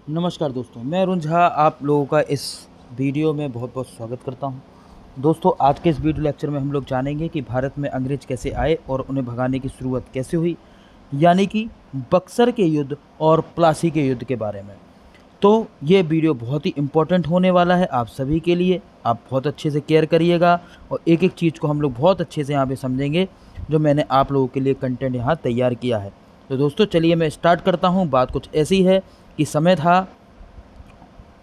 नमस्कार दोस्तों, मैं अरुण झा आप लोगों का इस वीडियो में बहुत बहुत स्वागत करता हूं। दोस्तों, आज के इस वीडियो लेक्चर में हम लोग जानेंगे कि भारत में अंग्रेज कैसे आए और उन्हें भगाने की शुरुआत कैसे हुई, यानी कि बक्सर के युद्ध और प्लासी के युद्ध के बारे में। तो ये वीडियो बहुत ही इम्पोर्टेंट होने वाला है आप सभी के लिए। आप बहुत अच्छे से केयर करिएगा और एक एक चीज़ को हम लोग बहुत अच्छे से यहाँ पे समझेंगे, जो मैंने आप लोगों के लिए कंटेंट यहाँ तैयार किया है। तो दोस्तों चलिए मैं स्टार्ट करता हूँ। बात कुछ ऐसी है कि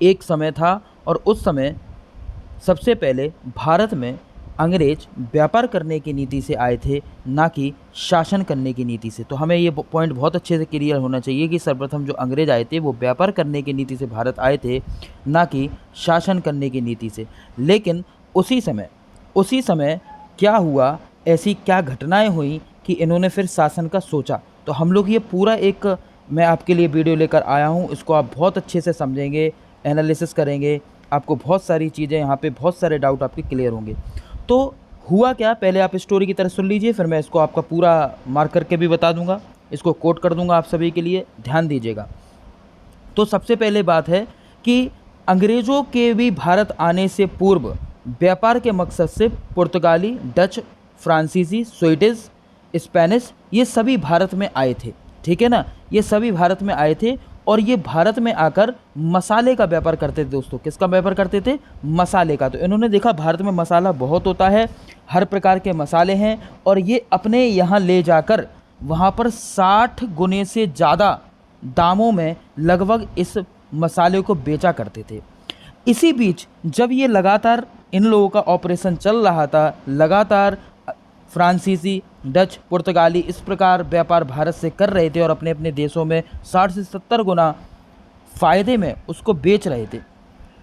एक समय था और उस समय सबसे पहले भारत में अंग्रेज व्यापार करने की नीति से आए थे, ना कि शासन करने की नीति से। तो हमें ये पॉइंट बहुत अच्छे से क्लियर होना चाहिए कि सर्वप्रथम जो अंग्रेज आए थे वो व्यापार करने की नीति से भारत आए थे, ना कि शासन करने की नीति से। लेकिन उसी समय क्या हुआ, ऐसी क्या घटनाएं हुई कि इन्होंने फिर शासन का सोचा। तो हम लोग ये पूरा एक मैं आपके लिए वीडियो लेकर आया हूँ, इसको आप बहुत अच्छे से समझेंगे, एनालिसिस करेंगे, आपको बहुत सारी चीज़ें यहाँ पे बहुत सारे डाउट आपके क्लियर होंगे। तो हुआ क्या, पहले आप स्टोरी की तरह सुन लीजिए, फिर मैं इसको आपका पूरा मार्क करके भी बता दूंगा, इसको कोट कर दूंगा आप सभी के लिए, ध्यान दीजिएगा। तो सबसे पहले बात है कि अंग्रेज़ों के भी भारत आने से पूर्व व्यापार के मकसद से पुर्तगाली, डच, फ्रांसीसी, स्वीडिश, स्पेनिश ये सभी भारत में आए थे। ठीक है ना, ये सभी भारत में आए थे और ये भारत में आकर मसाले का व्यापार करते थे। दोस्तों, किसका व्यापार करते थे? मसाले का। तो इन्होंने देखा भारत में मसाला बहुत होता है, हर प्रकार के मसाले हैं, और ये अपने यहाँ ले जाकर वहाँ पर 60 गुने से ज़्यादा दामों में लगभग इस मसाले को बेचा करते थे। इसी बीच जब ये लगातार इन लोगों का ऑपरेशन चल रहा था, लगातार फ्रांसीसी, डच, पुर्तगाली इस प्रकार व्यापार भारत से कर रहे थे और अपने अपने देशों में 60 से 70 गुना फ़ायदे में उसको बेच रहे थे।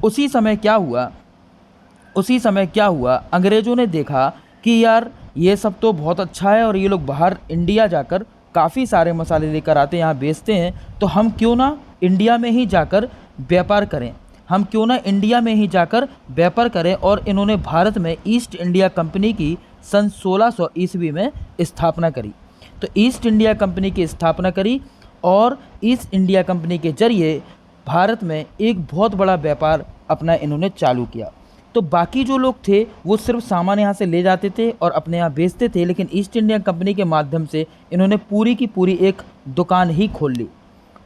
उसी समय क्या हुआ, अंग्रेज़ों ने देखा कि यार ये सब तो बहुत अच्छा है और ये लोग बाहर इंडिया जाकर काफ़ी सारे मसाले लेकर आते हैं, यहाँ बेचते हैं, तो हम क्यों ना इंडिया में ही जाकर व्यापार करें। और इन्होंने भारत में ईस्ट इंडिया कंपनी की सन 1600 ईस्वी में स्थापना करी। तो ईस्ट इंडिया कंपनी की स्थापना करी और ईस्ट इंडिया कंपनी के जरिए भारत में एक बहुत बड़ा व्यापार अपना इन्होंने चालू किया। तो बाकी जो लोग थे वो सिर्फ सामान यहाँ से ले जाते थे और अपने यहाँ बेचते थे, लेकिन ईस्ट इंडिया कंपनी के माध्यम से इन्होंने पूरी की पूरी एक दुकान ही खोल ली।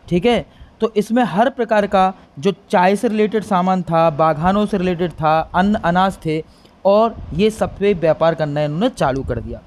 ठीक है, तो इसमें हर प्रकार का जो चाय से रिलेटेड सामान था, बागानों से रिलेटेड था, अन्न अनाज थे, और ये सब पे व्यापार करना इन्होंने चालू कर दिया।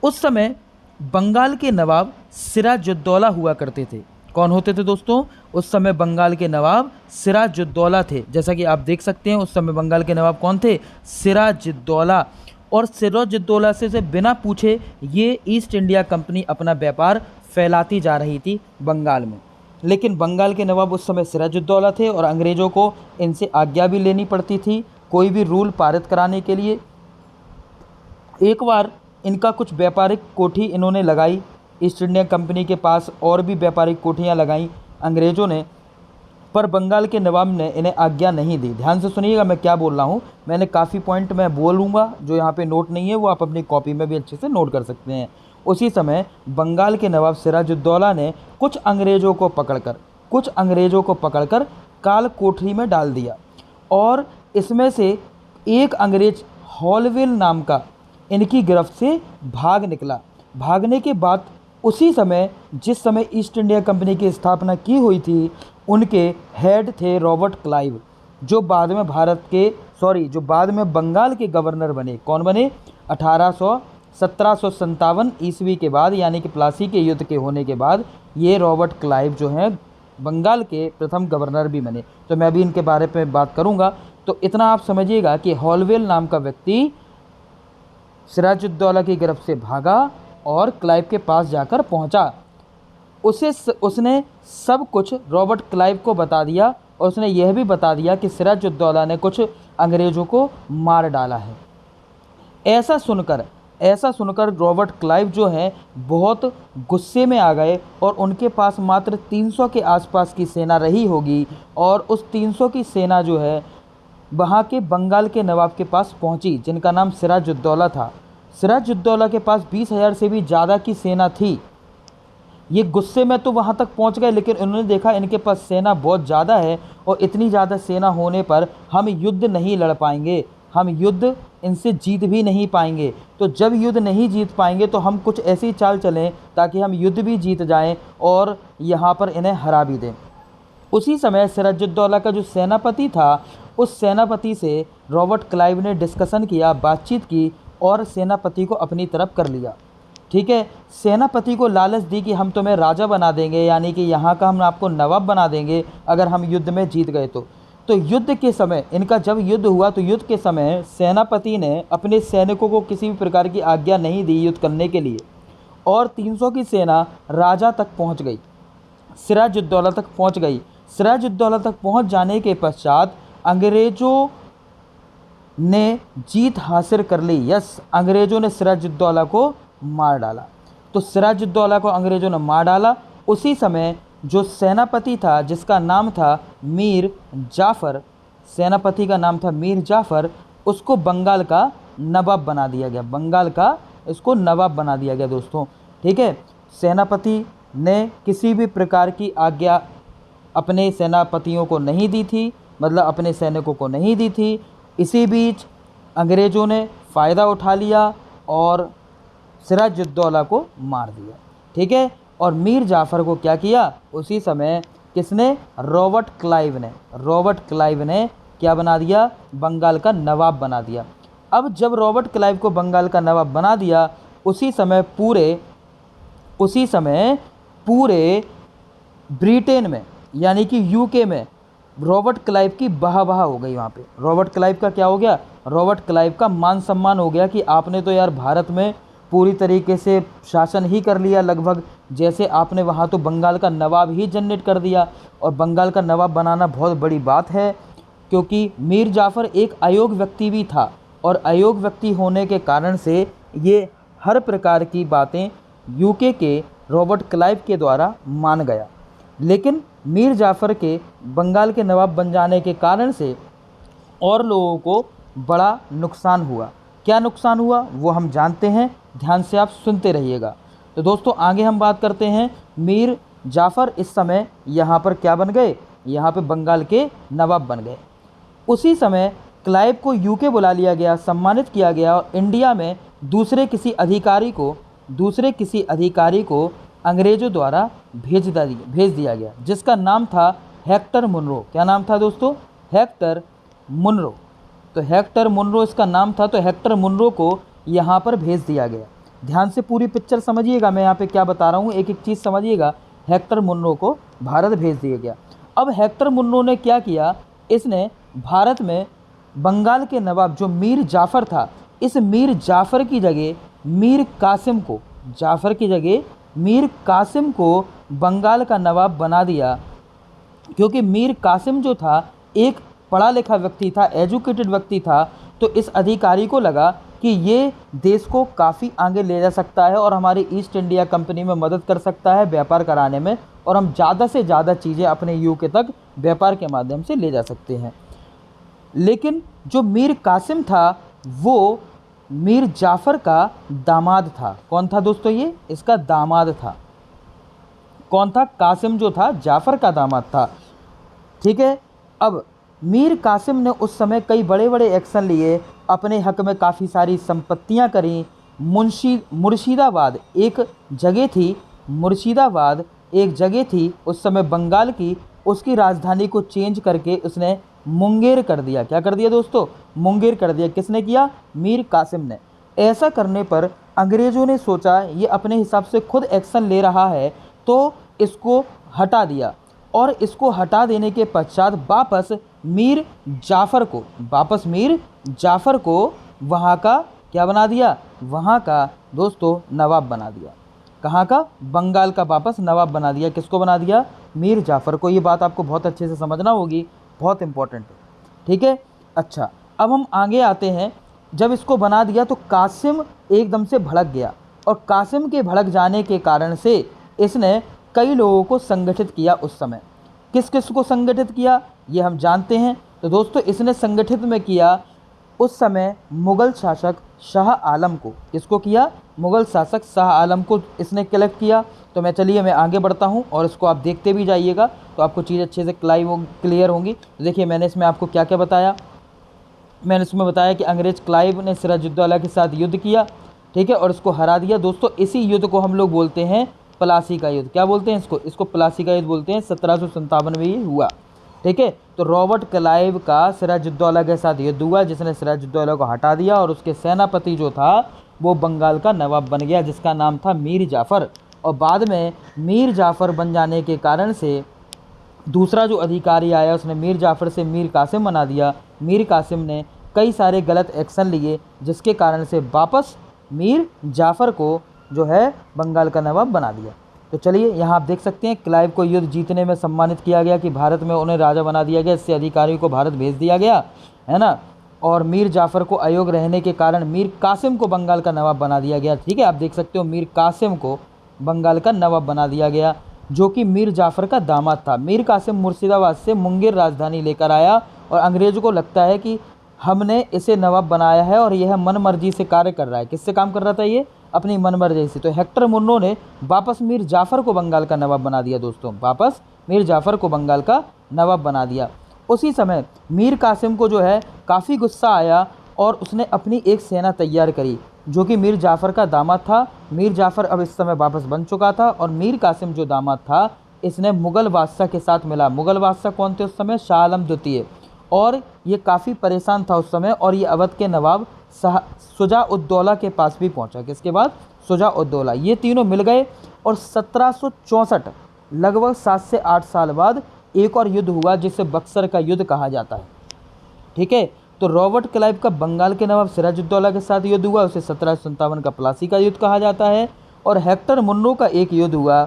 उस समय बंगाल के नवाब सिराजुद्दौला हुआ करते थे। कौन होते थे दोस्तों? उस समय बंगाल के नवाब सिराजुद्दौला थे। जैसा कि आप देख सकते हैं उस समय बंगाल के नवाब कौन थे? सिराजुद्दौला। और सिराजुद्दौला से बिना पूछे ये ईस्ट इंडिया कंपनी अपना व्यापार फैलाती जा रही थी बंगाल में। लेकिन बंगाल के नवाब उस समय सिराजुद्दौला थे और अंग्रेज़ों को इनसे आज्ञा भी लेनी पड़ती थी कोई भी रूल पारित कराने के लिए। एक बार इनका कुछ व्यापारिक कोठी इन्होंने लगाई ईस्ट इंडिया कंपनी के पास, और भी व्यापारिक कोठियाँ लगाई अंग्रेज़ों ने, पर बंगाल के नवाब ने इन्हें आज्ञा नहीं दी। ध्यान से सुनिएगा मैं क्या बोल रहा हूँ, मैंने काफ़ी पॉइंट मैं बोलूँगा जो यहाँ पे नोट नहीं है, वो आप अपनी कॉपी में भी अच्छे से नोट कर सकते हैं। उसी समय बंगाल के नवाब सिराजुद्दौला ने कुछ अंग्रेज़ों को पकड़कर काल कोठरी में डाल दिया, और इसमें से एक अंग्रेज हॉलवेल नाम का इनकी गिरफ्त से भाग निकला। भागने के बाद उसी समय जिस समय ईस्ट इंडिया कंपनी की स्थापना की हुई थी, उनके हेड थे रॉबर्ट क्लाइव, जो बाद में बंगाल के गवर्नर बने। कौन बने? 1757 ईस्वी के बाद, यानी कि प्लासी के युद्ध के होने के बाद ये रॉबर्ट क्लाइव जो हैं बंगाल के प्रथम गवर्नर भी बने। तो मैं भी इनके बारे में बात करूंगा। तो इतना आप समझिएगा कि हॉलवेल नाम का व्यक्ति सिराजुद्दौला की गिरफ्त से भागा और क्लाइव के पास जाकर पहुंचा। उसने सब कुछ रॉबर्ट क्लाइव को बता दिया, और उसने यह भी बता दिया कि सिराजुद्दौला ने कुछ अंग्रेज़ों को मार डाला है। ऐसा सुनकर रॉबर्ट क्लाइव जो हैं बहुत गुस्से में आ गए, और उनके पास मात्र 300 के आसपास की सेना रही होगी, और उस 300 की सेना जो है वहाँ के बंगाल के नवाब के पास पहुँची, जिनका नाम सिराजुद्दौला था। सिराजुद्दौला के पास 20,000 से भी ज़्यादा की सेना थी, ये गुस्से में तो वहाँ तक पहुँच गए, लेकिन उन्होंने देखा इनके पास सेना बहुत ज़्यादा है और इतनी ज़्यादा सेना होने पर हम युद्ध नहीं लड़ पाएंगे, हम युद्ध इनसे जीत भी नहीं पाएंगे। तो जब युद्ध नहीं जीत पाएंगे तो हम कुछ ऐसी चाल चलें ताकि हम युद्ध भी जीत जाएं और यहाँ पर इन्हें हरा भी दें। उसी समय सिराजुद्दौला का जो सेनापति था, उस सेनापति से रॉबर्ट क्लाइव ने डिस्कशन किया, बातचीत की और सेनापति को अपनी तरफ कर लिया। ठीक है, सेनापति को लालच दी कि हम तुम्हें राजा बना देंगे, यानी कि यहाँ का हम आपको नवाब बना देंगे अगर हम युद्ध में जीत गए तो युद्ध के समय, इनका जब युद्ध हुआ तो युद्ध के समय सेनापति ने अपने सैनिकों को किसी भी प्रकार की आज्ञा नहीं दी युद्ध करने के लिए, और 300 की सेना राजा तक पहुँच गई, सिराजुद्दौला तक पहुँच गई। सिराजुद्दौला तक पहुँच जाने के पश्चात अंग्रेज़ों ने जीत हासिल कर ली। यस, अंग्रेज़ों ने सिराजुद्दौला को मार डाला। तो सिराजुद्दौला को अंग्रेज़ों ने मार डाला। उसी समय जो सेनापति था, जिसका नाम था मीर जाफ़र, सेनापति का नाम था मीर जाफ़र, उसको बंगाल का नवाब बना दिया गया। बंगाल का इसको नवाब बना दिया गया दोस्तों। ठीक है, सेनापति ने किसी भी प्रकार की आज्ञा अपने सेनापतियों को नहीं दी थी, मतलब अपने सैनिकों को नहीं दी थी। इसी बीच अंग्रेज़ों ने फ़ायदा उठा लिया और सिराजुद्दौला को मार दिया। ठीक है, और मीर जाफ़र को क्या किया उसी समय, किसने? रॉबर्ट क्लाइव ने क्या बना दिया? बंगाल का नवाब बना दिया। अब जब रॉबर्ट क्लाइव को बंगाल का नवाब बना दिया, उसी समय पूरे ब्रिटेन में, यानी कि यूके में रॉबर्ट क्लाइव की बहा हो गई। वहाँ पे रॉबर्ट क्लाइव का क्या हो गया? रॉबर्ट क्लाइव का मान सम्मान हो गया कि आपने तो यार भारत में पूरी तरीके से शासन ही कर लिया लगभग, जैसे आपने वहाँ तो बंगाल का नवाब ही जनरेट कर दिया। और बंगाल का नवाब बनाना बहुत बड़ी बात है, क्योंकि मीर जाफ़र एक अयोग्य व्यक्ति भी था, और अयोग्य व्यक्ति होने के कारण से ये हर प्रकार की बातें यूके के रॉबर्ट क्लाइव के द्वारा मान गया। लेकिन मीर जाफ़र के बंगाल के नवाब बन जाने के कारण से और लोगों को बड़ा नुकसान हुआ। क्या नुकसान हुआ वो हम जानते हैं, ध्यान से आप सुनते रहिएगा। तो दोस्तों आगे हम बात करते हैं। मीर जाफ़र इस समय यहाँ पर क्या बन गए? यहाँ पे बंगाल के नवाब बन गए। उसी समय क्लाइव को यूके बुला लिया गया, सम्मानित किया गया और इंडिया में दूसरे किसी अधिकारी को अंग्रेज़ों द्वारा भेज दिया गया, जिसका नाम था हेक्टर मुनरो। क्या नाम था दोस्तों? Hector Munro. तो हेक्टर मुनरो इसका नाम था। तो हेक्टर मुनरो को यहाँ पर भेज दिया गया। ध्यान से पूरी पिक्चर समझिएगा, मैं यहाँ पे क्या बता रहा हूँ, एक एक चीज़ समझिएगा। हेक्टर मुनरो को भारत भेज दिया गया। अब हेक्टर मुनरो ने क्या किया, इसने भारत में बंगाल के नवाब जो मीर जाफ़र था, इस मीर जाफ़र की जगह मीर कासिम को बंगाल का नवाब बना दिया। क्योंकि मीर कासिम जो था एक पढ़ा लिखा व्यक्ति था, एजुकेटेड व्यक्ति था, तो इस अधिकारी को लगा कि ये देश को काफ़ी आगे ले जा सकता है और हमारी ईस्ट इंडिया कंपनी में मदद कर सकता है व्यापार कराने में, और हम ज़्यादा से ज़्यादा चीज़ें अपने यूके तक व्यापार के माध्यम से ले जा सकते हैं। लेकिन जो मीर कासिम था वो मीर जाफ़र का दामाद था। कौन था दोस्तों? ये इसका दामाद था। कौन था? कासिम जो था जाफ़र का दामाद था। ठीक है, अब मीर कासिम ने उस समय कई बड़े बड़े एक्शन लिए, अपने हक में काफ़ी सारी संपत्तियां करी। मुर्शिदाबाद एक जगह थी उस समय बंगाल की, उसकी राजधानी को चेंज करके उसने मुंगेर कर दिया। क्या कर दिया दोस्तों? मुंगेर कर दिया। किसने किया? मीर कासिम ने। ऐसा करने पर अंग्रेज़ों ने सोचा ये अपने हिसाब से खुद एक्शन ले रहा है, तो इसको हटा दिया। और इसको हटा देने के पश्चात वापस मीर जाफ़र को वहाँ का क्या बना दिया? वहाँ का दोस्तों नवाब बना दिया। कहाँ का? बंगाल का वापस नवाब बना दिया। किसको बना दिया? मीर जाफ़र को। ये बात आपको बहुत अच्छे से समझना होगी, बहुत इंपॉर्टेंट है। ठीक है, अच्छा अब हम आगे आते हैं। जब इसको बना दिया तो कासिम एकदम से भड़क गया, और कासिम के भड़क जाने के कारण से इसने कई लोगों को संगठित किया। उस समय किस किस को संगठित किया ये हम जानते हैं। तो दोस्तों इसने संगठित में किया उस समय मुग़ल शासक शाह आलम को, किसको किया, मुग़ल शासक शाह आलम को इसने कलेक्ट किया। तो मैं आगे बढ़ता हूँ और इसको आप देखते भी जाइएगा तो आपको चीज़ अच्छे से क्लियर होंगी। देखिए मैंने इसमें आपको क्या क्या बताया। मैंने इसमें बताया कि अंग्रेज़ क्लाइव ने सिराजुद्दौला के साथ युद्ध किया, ठीक है, और इसको हरा दिया। दोस्तों इसी युद्ध को हम लोग बोलते हैं प्लासी का युद्ध। क्या बोलते हैं इसको प्लासी का युद्ध बोलते हैं। 1757 में ये हुआ, ठीक है। तो रॉबर्ट क्लाइव का सिराजुद्दौला के साथ युद्ध हुआ, जिसने सिराजुद्दौला को हटा दिया और उसके सेनापति जो था वो बंगाल का नवाब बन गया, जिसका नाम था मीर जाफ़र। और बाद में मीर जाफ़र बन जाने के कारण से दूसरा जो अधिकारी आया उसने मीर जाफ़र से मीर कासिम बना दिया। मीर कासिम ने कई सारे गलत एक्शन लिए, जिसके कारण से वापस मीर जाफ़र को जो है बंगाल का नवाब बना दिया। तो चलिए यहाँ आप देख सकते हैं क्लाइव को युद्ध जीतने में सम्मानित किया गया कि भारत में उन्हें राजा बना दिया गया, इससे अधिकारियों को भारत भेज दिया गया, है ना। और मीर जाफ़र को अयोग्य रहने के कारण मीर कासिम को बंगाल का नवाब बना दिया गया, ठीक है। आप देख सकते हो मीर कासिम को बंगाल का नवाब बना दिया गया, जो कि मीर जाफ़र का दामाद था। मीर कासिम मुर्शिदाबाद से मुंगेर राजधानी लेकर आया और अंग्रेज़ों को लगता है कि हमने इसे नवाब बनाया है और यह मन मर्जी से कार्य कर रहा है। किससे काम कर रहा था ये, अपनी मन मर्जी से। तो हेक्टर मुन्नो ने वापस मीर जाफ़र को बंगाल का नवाब बना दिया। दोस्तों वापस मीर जाफ़र को बंगाल का नवाब बना दिया। उसी समय मीर कासिम को जो है काफ़ी गुस्सा आया और उसने अपनी एक सेना तैयार करी, जो कि मीर जाफ़र का दामाद था। मीर जाफ़र अब इस समय वापस बन चुका था और मीर कासिम जो दामाद था इसने मुग़ल बादशाह के साथ मिला। मुग़ल बादशाह कौन थे उस समय, शाह आलम द्वितीय। और ये काफ़ी परेशान था उस समय और ये अवध के नवाब शुजा-उद-दौला के पास भी पहुंचा। किसके बाद, शुजा-उद-दौला। ये तीनों मिल गए और 1764 लगभग 7 से 8 साल बाद एक और युद्ध हुआ, जिसे बक्सर का युद्ध कहा जाता है, ठीक है। तो रॉबर्ट क्लाइव का बंगाल के नवाब सिराजुद्दौला के साथ युद्ध हुआ, उसे 1757 का प्लासी का युद्ध कहा जाता है। और हेक्टर मुन्नो का एक युद्ध हुआ,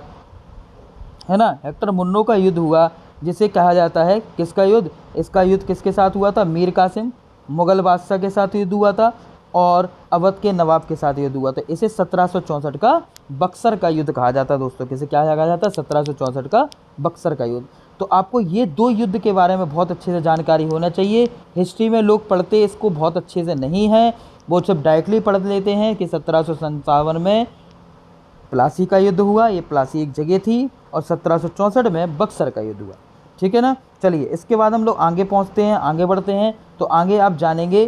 है ना, हेक्टर मुन्नो का युद्ध हुआ, जिसे कहा जाता है किसका युद्ध, इसका युद्ध किसके साथ हुआ था, मीर कासिम मुग़ल बादशाह के साथ युद्ध हुआ था और अवध के नवाब के साथ युद्ध हुआ था। इसे 1764 का बक्सर का युद्ध कहा जाता है। दोस्तों किसे क्या कहा जाता है, 1764 का बक्सर का युद्ध। तो आपको ये दो युद्ध के बारे में बहुत अच्छे से जानकारी होना चाहिए। हिस्ट्री में लोग पढ़ते इसको बहुत अच्छे से नहीं हैं, वो सब डायरेक्टली पढ़ लेते हैं कि 1757 में प्लासी का युद्ध हुआ, ये प्लासी एक जगह थी, और 1764 में बक्सर का युद्ध हुआ, ठीक है ना। चलिए इसके बाद हम लोग आगे पहुंचते हैं, आगे बढ़ते हैं। तो आगे आप जानेंगे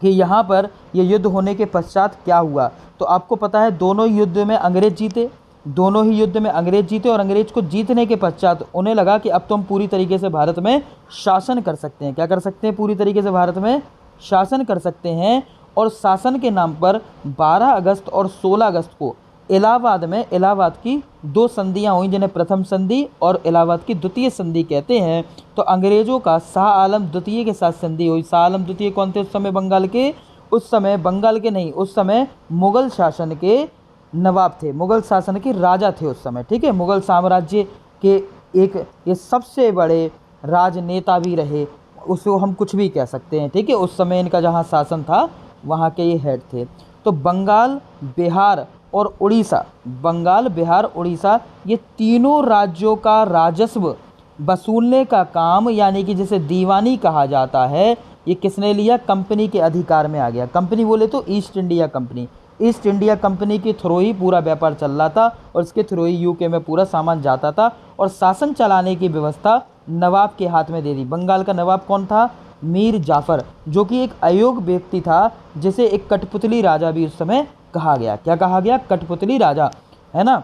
कि यहाँ पर ये युद्ध होने के पश्चात क्या हुआ। तो आपको पता है दोनों युद्ध में अंग्रेज जीते, दोनों ही युद्ध में अंग्रेज जीते, और अंग्रेज को जीतने के पश्चात उन्हें लगा कि अब तो हम पूरी तरीके से भारत में शासन कर सकते हैं। क्या कर सकते हैं, पूरी तरीके से भारत में शासन कर सकते हैं। और शासन के नाम पर 12 अगस्त और 16 अगस्त को इलाहाबाद में इलाहाबाद की दो संधियां हुई, जिन्हें प्रथम संधि और इलाहाबाद की द्वितीय संधि कहते हैं। तो अंग्रेज़ों का शाह आलम द्वितीय के साथ संधि हुई। शाह आलम द्वितीय कौन थे उस समय बंगाल के, उस समय बंगाल के नहीं, उस समय मुग़ल शासन के नवाब थे, मुग़ल शासन के राजा थे उस समय, ठीक है। मुग़ल साम्राज्य के एक ये सबसे बड़े राजनेता भी रहे, उसको हम कुछ भी कह सकते हैं, ठीक है। उस समय इनका जहाँ शासन था वहाँ के ये हेड थे। तो बंगाल, बिहार और उड़ीसा, बंगाल, बिहार, उड़ीसा, ये तीनों राज्यों का राजस्व वसूलने का काम, यानी कि जिसे दीवानी कहा जाता है, ये किसने लिया, कंपनी के अधिकार में आ गया। कंपनी बोले तो east India company. East India company के थ्रू ही पूरा व्यापार चल रहा था और इसके थ्रू ही यूके में पूरा सामान जाता था, और शासन चलाने की व्यवस्था नवाब के हाथ में दे दी। बंगाल का नवाब कौन था, मीर जाफ़र, जो कि एक अयोग्य व्यक्ति था, जिसे एक कठपुतली राजा भी उस समय कहा गया। क्या कहा गया, कठपुतली राजा, है ना।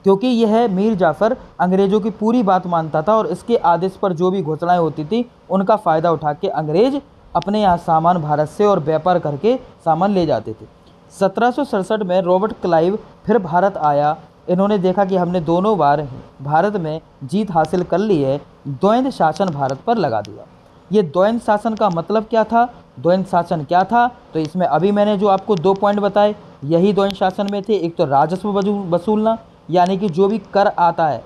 क्योंकि यह मीर जाफ़र अंग्रेज़ों की पूरी बात मानता था और इसके आदेश पर जो भी घोषणाएं होती थी उनका फ़ायदा उठा के अंग्रेज़ अपने यहाँ सामान भारत से और व्यापार करके सामान ले जाते थे। 1767 में रॉबर्ट क्लाइव फिर भारत आया। इन्होंने देखा कि हमने दोनों बार भारत में जीत हासिल कर ली है, द्वंद्व शासन भारत पर लगा दिया। ये द्वंद्व शासन का मतलब क्या था, द्वंद्व शासन क्या था, तो इसमें अभी मैंने जो आपको 2 पॉइंट बताए यही द्वंद्व शासन में थे। एक तो राजस्व वसूलना, यानी कि जो भी कर आता है,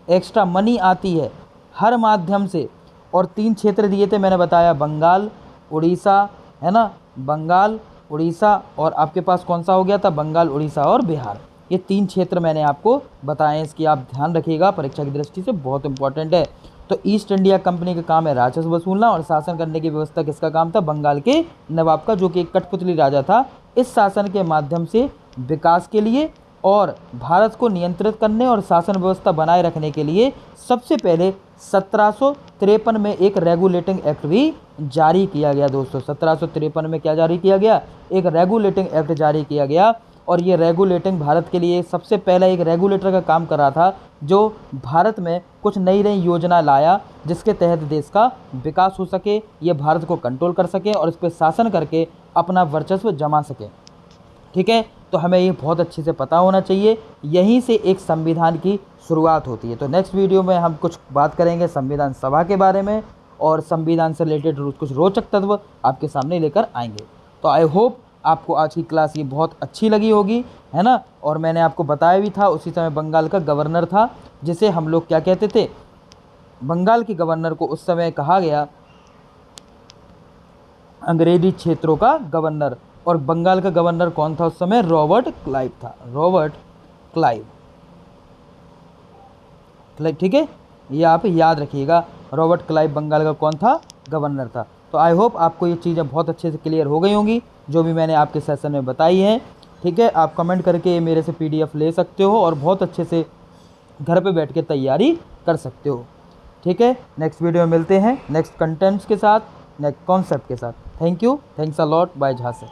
एक्स्ट्रा मनी आती है हर माध्यम से, और 3 क्षेत्र दिए थे मैंने बताया, बंगाल, उड़ीसा, है ना, बंगाल, उड़ीसा, और आपके पास कौन सा हो गया था, बंगाल, उड़ीसा और बिहार। ये 3 क्षेत्र मैंने आपको बताए हैं, इसकी आप ध्यान रखिएगा, परीक्षा की दृष्टि से बहुत इंपॉर्टेंट है। तो ईस्ट इंडिया कंपनी का काम है राजस्व वसूलना और शासन करने की व्यवस्था किसका काम था? बंगाल के नवाब का, जो कि एक कठपुतली राजा था। इस शासन के माध्यम से विकास के लिए और भारत को नियंत्रित करने और शासन व्यवस्था बनाए रखने के लिए सबसे पहले 1753 में एक रेगुलेटिंग एक्ट भी जारी किया गया दोस्तों। 1753 में क्या जारी किया गया? एक रेगुलेटिंग एक्ट जारी किया गया। और ये रेगुलेटिंग भारत के लिए सबसे पहला एक रेगुलेटर का काम कर रहा था, जो भारत में कुछ नई नई योजना लाया जिसके तहत देश का विकास हो सके, ये भारत को कंट्रोल कर सके और इस पर शासन करके अपना वर्चस्व जमा सके। ठीक है, तो हमें ये बहुत अच्छे से पता होना चाहिए, यहीं से एक संविधान की शुरुआत होती है। तो नेक्स्ट वीडियो में हम कुछ बात करेंगे संविधान सभा के बारे में और संविधान से रिलेटेड कुछ रोचक तत्व आपके सामने लेकर आएंगे। तो आई होप आपको आज की क्लास ये बहुत अच्छी लगी होगी, है ना। और मैंने आपको बताया भी था, उसी समय बंगाल का गवर्नर था जिसे हम लोग क्या कहते थे? बंगाल के गवर्नर को उस समय कहा गया अंग्रेजी क्षेत्रों का गवर्नर। और बंगाल का गवर्नर कौन था उस समय? रॉबर्ट क्लाइव था। रॉबर्ट क्लाइव, ठीक है, ये आप याद रखिएगा। रॉबर्ट क्लाइव बंगाल का कौन था? गवर्नर था। तो आई होप आपको ये चीज़ें बहुत अच्छे से क्लियर हो गई होंगी जो भी मैंने आपके सेशन में बताई हैं। ठीक है, आप कमेंट करके मेरे से PDF ले सकते हो और बहुत अच्छे से घर पे बैठ के तैयारी कर सकते हो। ठीक है, नेक्स्ट वीडियो में मिलते हैं नेक्स्ट कंटेंट्स के साथ, नेक्स्ट कॉन्सेप्ट के साथ। Thank you, thanks a lot, bye झांसे।